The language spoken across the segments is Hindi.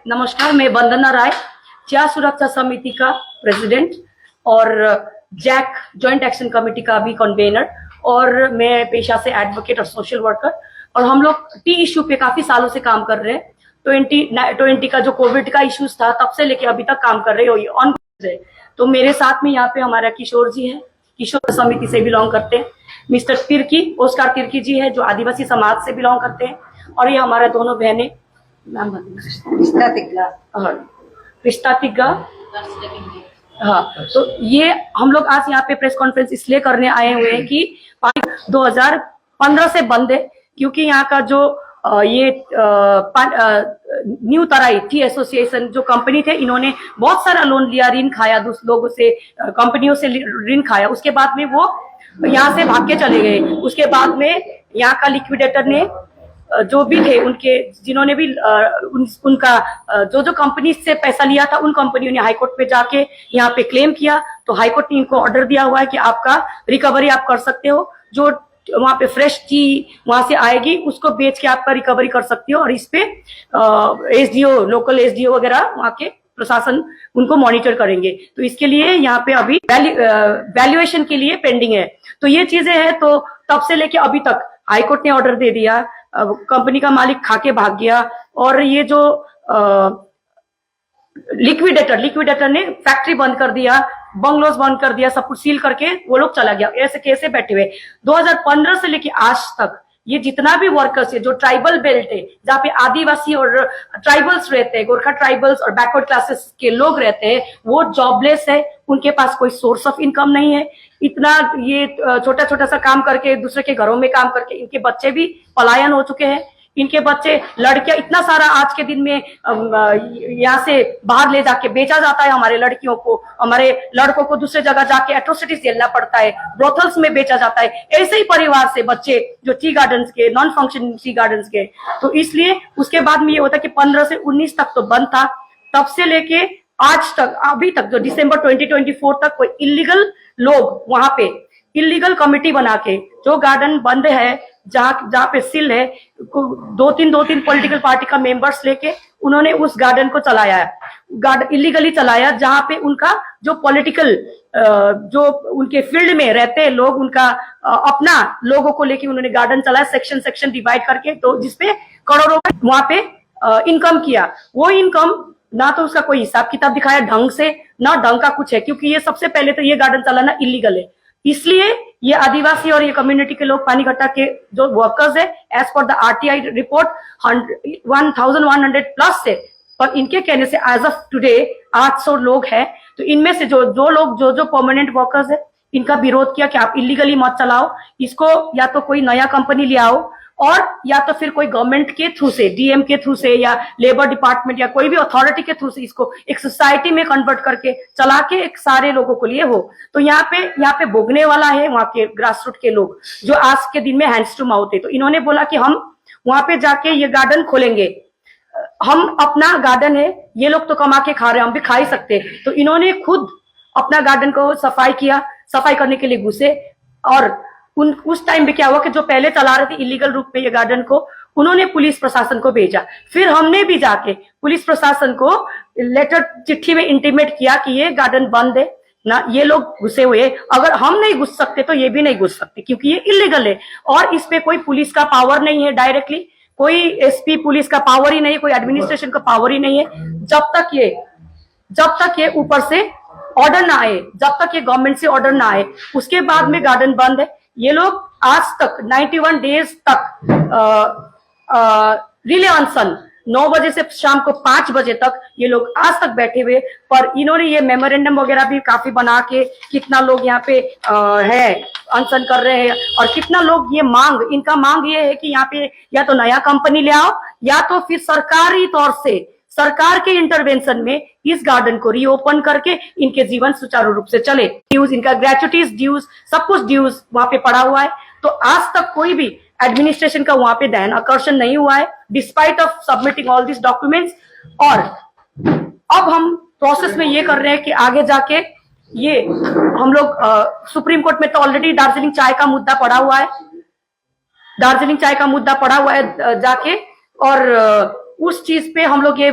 नमस्कार, मैं वंदना राय, च्या सुरक्षा समिति का प्रेसिडेंट और जैक जॉइंट एक्शन कमेटी का भी कन्वेनर, और मैं पेशा से एडवोकेट और सोशल वर्कर। और हम लोग टी इश्यू पे काफी सालों से काम कर रहे हैं। 2020 का जो कोविड का इश्यूज था तब से लेके अभी तक काम कर रहे हो, ऑन है। तो मेरे साथ में यहाँ पे हमारा किशोर जी है, किशोर समिति से बिलोंग करते हैं। मिस्टर तिर्की, ओस्कार तिर्की जी है जो आदिवासी समाज से बिलोंग करते हैं। और ये हमारे दोनों बहनें, नाम रिश्ता तिग्गा। हाँ, तो ये हम लोग आज यहाँ पे प्रेस कॉन्फ्रेंस इसलिए करने आए हुए हैं कि 2015 से बंद है, क्योंकि यहाँ का जो ये न्यू तराई टी एसोसिएशन जो कंपनी थे, इन्होंने बहुत सारा लोन लिया, ऋण खाया, दूसरे लोगों से, कंपनियों से ऋण खाया। उसके बाद में वो यहाँ से भाग के चले गए। उसके बाद में यहाँ का लिक्विडेटर ने जो भी थे उनके, जिन्होंने भी उनका जो कंपनी से पैसा लिया था, उन कंपनियों ने हाईकोर्ट पे जाके यहाँ पे क्लेम किया। तो हाईकोर्ट ने इनको ऑर्डर दिया हुआ है कि आपका रिकवरी आप कर सकते हो, जो वहां पे फ्रेश टी वहां से आएगी उसको बेच के आपका रिकवरी कर सकते हो। और इस पे एसडीओ, लोकल एसडीओ वगैरह वहां के प्रशासन उनको मॉनिटर करेंगे। तो इसके लिए यहाँ पे अभी वैल्यूएशन के लिए पेंडिंग है। तो ये चीजें हैं। तो तब से लेके अभी तक हाईकोर्ट ने ऑर्डर दे दिया, कंपनी का मालिक खाके भाग गया। और ये जो लिक्विडेटर ने फैक्ट्री बंद कर दिया, बंगलोज बंद कर दिया, सब कुछ सील करके वो लोग चला गया। ऐसे कैसे बैठे हुए 2015 से लेके आज तक ये जितना भी वर्कर्स है, जो ट्राइबल बेल्ट है जहाँ पे आदिवासी और ट्राइबल्स रहते हैं, गोरखा ट्राइबल्स और बैकवर्ड क्लासेस के लोग रहते हैं, वो जॉबलेस है। उनके पास कोई सोर्स ऑफ इनकम नहीं है। इतना ये छोटा छोटा सा काम करके, दूसरे के घरों में काम करके इनके बच्चे भी पलायन हो चुके हैं। इनके बच्चे, लड़कियां, इतना सारा आज के दिन में यहाँ से बाहर ले जाके बेचा जाता है। हमारे लड़कियों को, हमारे लड़कों को दूसरे जगह जाके एट्रोसिटीज झेलना पड़ता है, ब्रोथल्स में बेचा जाता है। ऐसे ही परिवार से बच्चे जो टी गार्डन्स के, नॉन फंक्शनिंग टी गार्डन्स के। तो इसलिए उसके बाद में ये होता है कि 15 से 19 तक तो बंद था। तब से लेके आज तक, अभी तक, जो दिसंबर 2024 तक कोई इलीगल लोग वहां पे इलीगल कमिटी बना के, जो गार्डन बंद है, जहां पे सिल है, दो तीन पॉलिटिकल पार्टी का मेंबर्स लेके उन्होंने उस गार्डन को चलाया है, गार्डन इलीगली चलाया, जहां पे उनका जो पॉलिटिकल, जो उनके फील्ड में रहते हैं लोग, उनका अपना लोगों को लेके उन्होंने गार्डन चलाया, सेक्शन डिवाइड करके। तो जिसपे करोड़ों वहां पे इनकम किया। वो इनकम ना तो उसका कोई हिसाब किताब दिखाया ढंग से, ना ढंग का कुछ है, क्योंकि ये सबसे पहले तो ये गार्डन चलाना इलीगल है। इसलिए ये आदिवासी और ये कम्युनिटी के लोग, पानीघट्टा के जो वर्कर्स है, as per the RTI report 1100 plus है, और इनके कहने से एज ऑफ टुडे 800 लोग हैं। तो इनमें से जो लोग जो परमानेंट वर्कर्स है, इनका विरोध किया कि आप इलीगली मत चलाओ इसको, या तो कोई नया कंपनी ले आओ, और या तो फिर कोई गवर्नमेंट के थ्रू से, डीएम के थ्रू से, या लेबर डिपार्टमेंट, या कोई भी अथॉरिटी के थ्रू से इसको एक सोसाइटी में कन्वर्ट करके चला के एक सारे लोगों को लिए हो। तो यहाँ पे भोगने वाला है वहां के ग्रास रूट के लोग, जो आज के दिन में हैंड्स टू माउथ है। तो इन्होंने बोला कि हम वहां पे जाके ये गार्डन खोलेंगे, हम अपना गार्डन है, ये लोग तो कमा के खा रहे हैं, हम भी खा ही सकते। तो इन्होंने खुद अपना गार्डन को सफाई किया, सफाई करने के लिए घुसे। और उस टाइम पे क्या हुआ कि जो पहले चला रहे थे इलीगल रूप में ये गार्डन को, उन्होंने पुलिस प्रशासन को भेजा। फिर हमने भी जाके पुलिस प्रशासन को लेटर, चिट्ठी में इंटीमेट किया कि ये गार्डन बंद है ना, ये लोग घुसे हुए, अगर हम नहीं घुस सकते तो ये भी नहीं घुस सकते, क्योंकि ये इलीगल है। और इस पे कोई पुलिस का पावर नहीं है, डायरेक्टली कोई एसपी पुलिस का पावर ही नहीं है, कोई एडमिनिस्ट्रेशन का पावर ही नहीं है। जब तक ये ऊपर से ऑर्डर ना आए, जब तक ये गवर्नमेंट से ऑर्डर ना आए, उसके बाद में गार्डन बंद है। ये लोग आज तक 91 डेज तक रिले अनशन, 9 बजे से शाम को 5 बजे तक ये लोग आज तक बैठे हुए। पर इन्होंने ये मेमोरेंडम वगैरह भी काफी बना के, कितना लोग यहाँ पे है, अनशन कर रहे हैं, और कितना लोग ये इनका मांग ये है कि यहाँ पे या तो नया कंपनी ले आओ, या तो फिर सरकारी तौर से, सरकार के इंटरवेंशन में इस गार्डन को रीओपन करके इनके जीवन सुचारू रूप से चले। ड्यूज, इनका ग्रेचुटीज ड्यूज, सब कुछ ड्यूज वहां पे पड़ा हुआ है। तो आज तक कोई भी एडमिनिस्ट्रेशन का वहां पे ध्यान आकर्षण नहीं हुआ है, despite of submitting all this documents. और अब हम प्रोसेस में ये कर रहे हैं कि आगे जाके ये हम लोग सुप्रीम कोर्ट में तो ऑलरेडी दार्जिलिंग चाय का मुद्दा पड़ा हुआ है, जाके और उस चीज पे हम लोग ये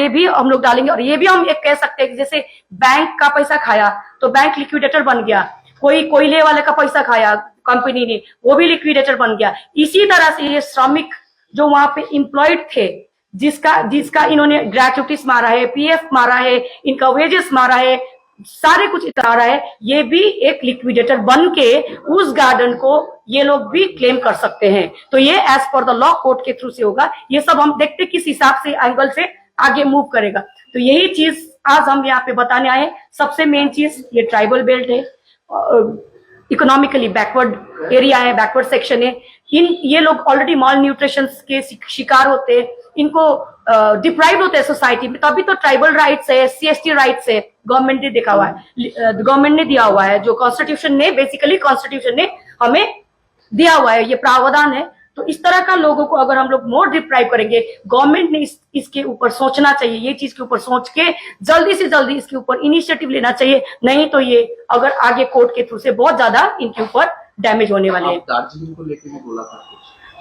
भी हम लोग डालेंगे। और ये भी हम एक कह सकते हैं कि जैसे बैंक का पैसा खाया तो बैंक लिक्विडेटर बन गया, कोई कोयले वाले का पैसा खाया कंपनी ने, वो भी लिक्विडेटर बन गया। इसी तरह से ये श्रमिक जो वहां पे एम्प्लॉयड थे, जिसका जिसका इन्होंने ग्रेचुइटीज मारा है, पीएफ मारा है, इनका वेजेस मारा है, सारे कुछ इतना रहा है, ये भी एक लिक्विडेटर बन के उस गार्डन को ये लोग भी क्लेम कर सकते हैं। तो ये as per the law court के थ्रू से होगा। ये सब हम देखते किस हिसाब से एंगल से आगे मूव करेगा। तो यही चीज आज हम यहाँ पे बताने आए। सबसे मेन चीज ये ट्राइबल बेल्ट है, इकोनॉमिकली बैकवर्ड एरिया है, बैकवर्ड सेक्शन है। ये लोग ऑलरेडी माल न्यूट्रिशन के शिकार होते हैं, इनको डिप्राइव होते हैं सोसाइटी में। तभी तो ट्राइबल राइट्स है, SC/ST राइट्स है, गवर्नमेंट ने देखा हुआ है, गवर्नमेंट ने दिया हुआ है, जो कॉन्स्टिट्यूशन ने बेसिकली कॉन्स्टिट्यूशन ने हमें दिया हुआ है, ये प्रावधान है। तो इस तरह का लोगों को अगर हम लोग मोर डिप्राइव करेंगे, गवर्नमेंट ने इसके ऊपर सोचना चाहिए, ये चीज के ऊपर सोच के जल्दी से जल्दी इसके ऊपर इनिशिएटिव लेना चाहिए। नहीं तो ये अगर आगे कोर्ट के थ्रू से बहुत ज्यादा इनके ऊपर डैमेज होने वाले हैं। दार्जिलिंग को लेकर भी बोला था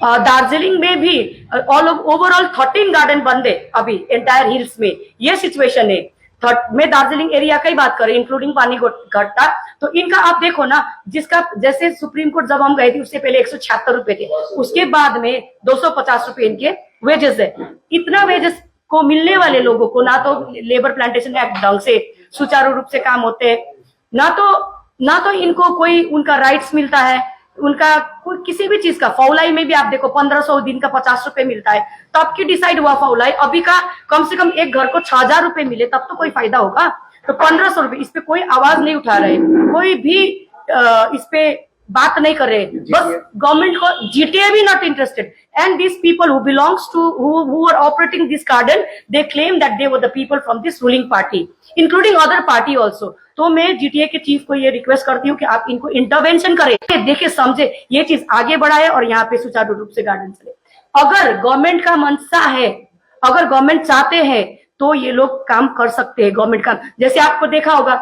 दार्जिलिंग में भी ओवरऑल 13 गार्डन बंद है अभी एंटायर हिल्स में, ये सिचुएशन है। मैं दार्जिलिंग एरिया का ही बात करें, इंक्लूडिंग पानी घट्टा। तो इनका आप देखो ना, जिसका जैसे सुप्रीम कोर्ट जब हम गए थे उससे पहले 176 रुपए थे, उसके बाद में 250 रुपए इनके वेजेस है। इतना वेजेस को मिलने वाले लोगों को ना तो लेबर प्लांटेशन एक्ट ढंग से सुचारू रूप से काम होते हैं, ना तो इनको कोई उनका राइट्स मिलता है, उनका कोई किसी भी चीज का। फौलाई में भी आप देखो 1500 दिन का 50 रुपए मिलता है, तब की डिसाइड हुआ फौलाई। अभी का कम से कम एक घर को 6000 रुपए मिले तब तो कोई फायदा होगा। तो 1500 रुपए, इस पे कोई आवाज नहीं उठा रहे, कोई भी इस पे बात नहीं कर रहे। बस गवर्नमेंट को, GTA भी not interested, and this people who belongs to who are operating this garden, they claim that they were the people from this ruling party, including other party also. तो मैं GTA के चीफ को ये रिक्वेस्ट करती हूँ कि आप इनको इंटरवेंशन करें, देखे समझे, ये चीज आगे बढ़ाए और यहाँ पे सुचारू रूप से गार्डन चले। अगर गवर्नमेंट का मनसा है, अगर गवर्नमेंट चाहते हैं तो ये लोग काम कर सकते हैं। गवर्नमेंट का, जैसे आपको देखा होगा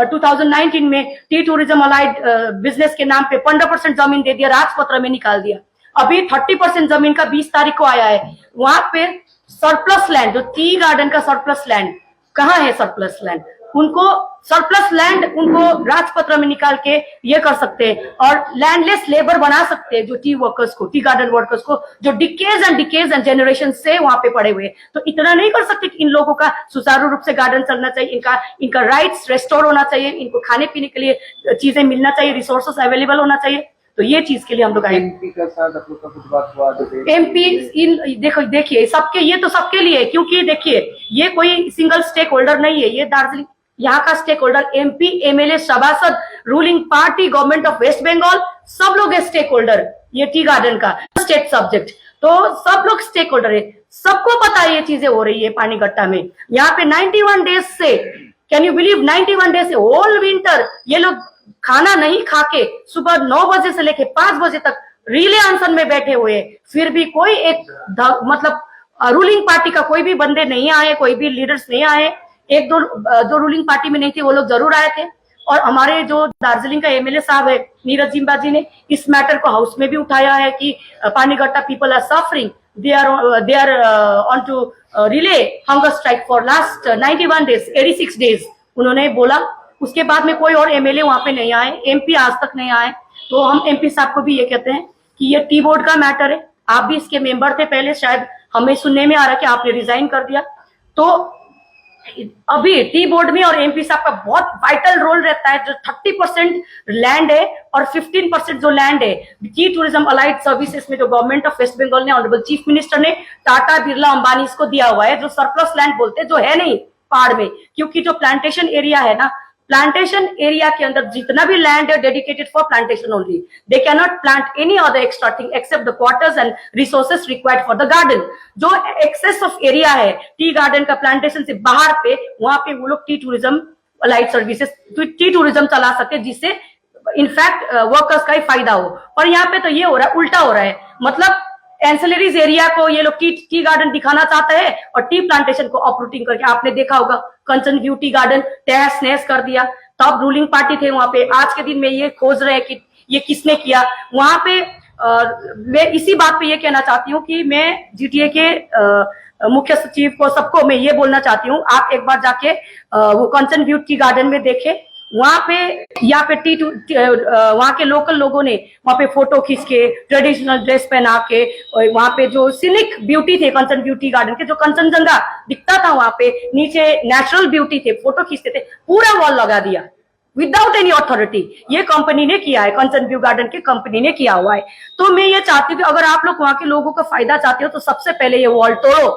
2019 में टी टूरिज्म अलाइड बिजनेस के नाम पे 15% जमीन दे दिया, राजपत्र में निकाल दिया। अभी 30% जमीन का 20 तारीख को आया है। वहां पे सरप्लस लैंड, जो टी गार्डन का सरप्लस लैंड, कहाँ है सरप्लस लैंड? उनको सरप्लस लैंड उनको राजपत्र में निकाल के ये कर सकते हैं और लैंडलेस लेबर बना सकते हैं, जो टी वर्कर्स को, टी गार्डन वर्कर्स को, जो डिकेज एंड जनरेशन से वहां पे पड़े हुए। तो इतना नहीं कर सकते कि इन लोगों का सुचारू रूप से गार्डन चलना चाहिए, इनका राइट्स रेस्टोर होना चाहिए, इनको खाने पीने के लिए चीजें मिलना चाहिए, रिसोर्सेस अवेलेबल होना चाहिए। तो ये चीज के लिए हम लोग आए। MP का साथ आप लोग का कुछ बात हुआ? MP इन देखिए सबके, ये तो सबके लिए, क्योंकि देखिए ये कोई सिंगल स्टेक होल्डर नहीं है, ये दार्जिलिंग यहाँ का स्टेक होल्डर MP, MLA, सभासद, ruling party, government of West Bengal, सब लोग है स्टेक होल्डर ये टी गार्डन का, स्टेट सब्जेक्ट। तो सब लोग स्टेक होल्डर है, सबको पता है ये चीजें हो रही है पानीघट्टा में। यहाँ पे 91 डेज से, कैन यू बिलीव, 91 डेज से होल विंटर ये लोग खाना नहीं खा के सुबह 9 बजे से लेके 5 बजे तक रिले अनशन में बैठे हुए, फिर भी कोई एक मतलब रूलिंग पार्टी का कोई भी बंदे नहीं आए, कोई भी लीडर्स नहीं आए। एक दो जो रूलिंग पार्टी में नहीं थे वो लोग जरूर आए थे। और हमारे जो दार्जिलिंग का MLA साहब है नीरज जिम्बा जी ने इस मैटर को हाउस में भी उठाया है कि Panighatta people are suffering, they are on to relay hunger strike for last 91 days, 86 days उन्होंने बोला। उसके बाद में कोई और MLA वहां पे नहीं आए, MP आज तक नहीं आए। तो हम MP साहब को भी ये कहते हैं कि ये टी बोर्ड का मैटर है, आप भी इसके मेंबर थे पहले, शायद हमें सुनने में आ रहा है कि आपने रिजाइन कर दिया। तो अभी टी बोर्ड में और MP साहब का बहुत वाइटल रोल रहता है। जो 30% लैंड है और 15% जो लैंड है टी टूरिज्म अलाइड सर्विसेज में, जो गवर्नमेंट ऑफ वेस्ट बंगाल ने, ऑनरेबल चीफ मिनिस्टर ने टाटा, बिरला, अंबानी इसको दिया हुआ है, जो सरप्लस लैंड बोलते हैं, जो है नहीं पहाड़ में। क्योंकि जो प्लांटेशन एरिया है ना, प्लांटेशन एरिया के अंदर जितना भी लैंड है dedicated for plantation only, they can not plant any other extra thing except the quarters and resources required for the garden. जो एक्सेस ऑफ एरिया है टी गार्डन का प्लांटेशन से बाहर पे, वहां पे वो लोग tea tourism light services, tea tourism चला सकते, जिससे इनफैक्ट वर्कर्स का ही फायदा हो। और यहाँ पे तो ये हो रहा है, उल्टा हो रहा है। मतलब एंसिलरीज एरिया को ये लोग टी गार्डन दिखाना चाहते हैं और टी प्लांटेशन को अपरूटिंग करके, आपने देखा होगा कंचन व्यू टी गार्डन तहस नहस कर दिया। तब रूलिंग पार्टी थे वहां पे, आज के दिन में ये खोज रहे हैं कि ये किसने किया। वहां पे और मैं इसी बात पे ये कहना चाहती हूँ कि मैं जीटीए के मुख्य सचिव को सबको मैं ये बोलना चाहती हूँ, आप एक बार जाके वो कंचन व्यू टी गार्डन में देखें। वहां पे यहाँ पे वहां के लोकल लोगों ने वहां पे फोटो खींच के ट्रेडिशनल ड्रेस पहना के, और वहां पे जो सीनिक ब्यूटी थे कंचन ब्यूटी गार्डन के, जो कंचनजंगा दिखता था वहां पे नीचे नेचुरल ब्यूटी थे, फोटो खींचते थे, पूरा वॉल लगा दिया विदाउट एनी अथॉरिटी। ये कंपनी ने किया है, कंचन व्यू गार्डन की कंपनी ने किया हुआ है। तो मैं ये चाहती हूँ कि अगर आप लोग वहां के लोगों का फायदा चाहते हो तो सबसे पहले ये वॉल तोड़ो,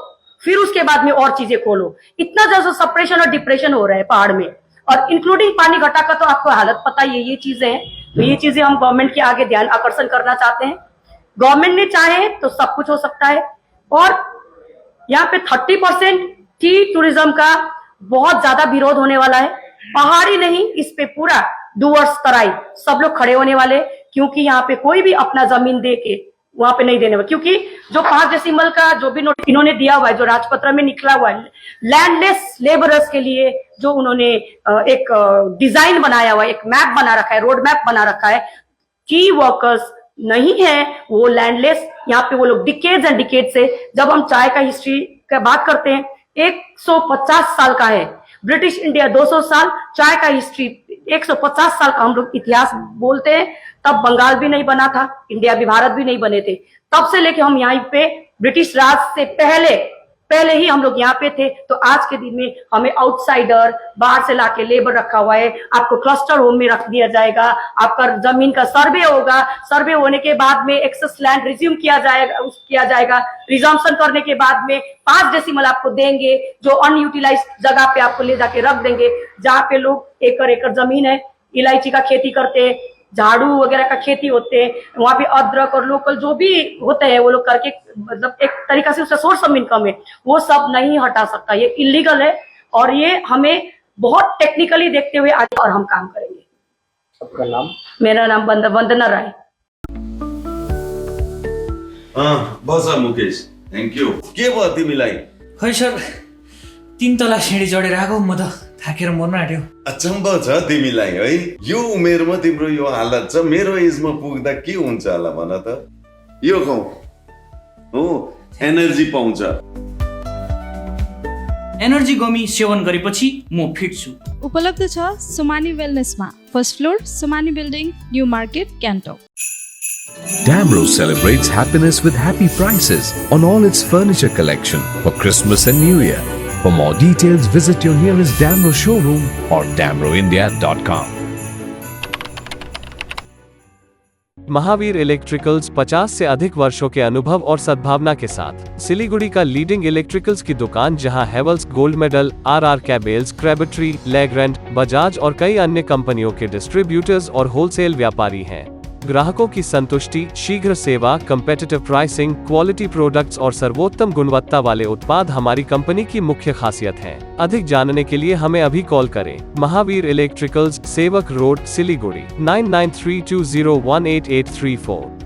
फिर उसके बाद में और चीजें खोलो। इतना ज्यादा सप्रेशन और डिप्रेशन हो रहा है पहाड़ में, और इंक्लूडिंग पानी घटा का तो आपको हालत पता ही है। ये चीजें हैं, तो ये चीजें हम गवर्नमेंट के आगे ध्यान आकर्षण करना चाहते हैं। गवर्नमेंट ने चाहे तो सब कुछ हो सकता है। और यहाँ पे 30% टी टूरिज्म का बहुत ज्यादा विरोध होने वाला है। पहाड़ी नहीं, इस पे पूरा डूअर्स तराई सब लोग खड़े होने वाले, क्योंकि यहाँ पे कोई भी अपना जमीन दे के वहां पे नहीं देने वाला। क्योंकि जो 5 डेसिमल का जो भी नोटिस इन्होंने दिया हुआ है, जो राजपत्र में निकला हुआ है, लैंडलेस लेबरर्स के लिए जो उन्होंने एक डिजाइन बनाया हुआ है, एक मैप बना रखा है, रोड मैप बना रखा है, की वर्कर्स नहीं है वो लैंडलेस। यहाँ पे वो लोग डिकेड्स एंड डिकेड से, जब हम चाय का हिस्ट्री का बात करते हैं, 150 साल का है ब्रिटिश इंडिया, 200 साल चाय का हिस्ट्री, 150 साल का हम लोग इतिहास बोलते हैं। तब बंगाल भी नहीं बना था, इंडिया भी, भारत भी नहीं बने थे। तब से लेके हम यहाँ पे ब्रिटिश राज से पहले ही हम लोग यहाँ पे थे। तो आज के दिन में हमें आउटसाइडर बाहर से लाके लेबर रखा हुआ है, आपको क्लस्टर होम में रख दिया जाएगा, आपका जमीन का सर्वे होगा, सर्वे होने के बाद में एक्सेस लैंड रिज्यूम किया जाएगा, रिजम्पशन करने के बाद में 5 डेसिमल आपको देंगे, जो अनयूटिलाइज जगह पे आपको ले जाके रख देंगे, जहाँ पे लोग एकड़ जमीन है, इलायची का खेती करते हैं, झाड़ू वगैरह का खेती होते हैं, वहां पे अदरक और लोकल जो भी होते हैं वो लोग करके, मतलब एक तरीका से उसका सोर्स ऑफ इनकम है, वो सब नहीं हटा सकता। ये इलीगल है और ये हमें बहुत टेक्निकली देखते हुए आगे और हम काम करेंगे। आपका नाम? मेरा नाम वंदना राय। बस मुकेश, थ्याङ्क यू। के भयो तिमीलाई? खै सर, 3 तला सिँढी चढेर आएको, म त थाकेर मर्न आँट्यो। अचम्म छ तिमीलाई है, यो उमेरमा तिम्रो यो हालत छ। मेरो एजमा पुग्दा के हुन्छ होला भन त? यो खाऊ हो, एनर्जी पाउँछ। एनर्जी गमी सेवन गरेपछि म फिट छु। उपलब्ध छ सोमानी वेलनेसमा, first floor, Somani building, new market, Gangtok. Damro celebrates happiness with happy prices on all its furniture collection for Christmas and New Year. For more details, visit your nearest Damro showroom or damroindia.com. Mahavir electricals 50 से अधिक वर्षों के अनुभव और सद्भावना के साथ सिलीगुड़ी का लीडिंग इलेक्ट्रिकल्स की दुकान, जहां Havells gold medal, RR cables, Crabtree, Legrand, Bajaj और कई अन्य कंपनियों के डिस्ट्रीब्यूटर्स और होलसेल व्यापारी हैं। ग्राहकों की संतुष्टि, शीघ्र सेवा, कम्पेटिटिव प्राइसिंग, क्वालिटी प्रोडक्ट्स और सर्वोत्तम गुणवत्ता वाले उत्पाद हमारी कंपनी की मुख्य खासियत हैं। अधिक जानने के लिए हमें अभी कॉल करें। महावीर इलेक्ट्रिकल्स, सेवक रोड, सिलीगुड़ी, 9932018834।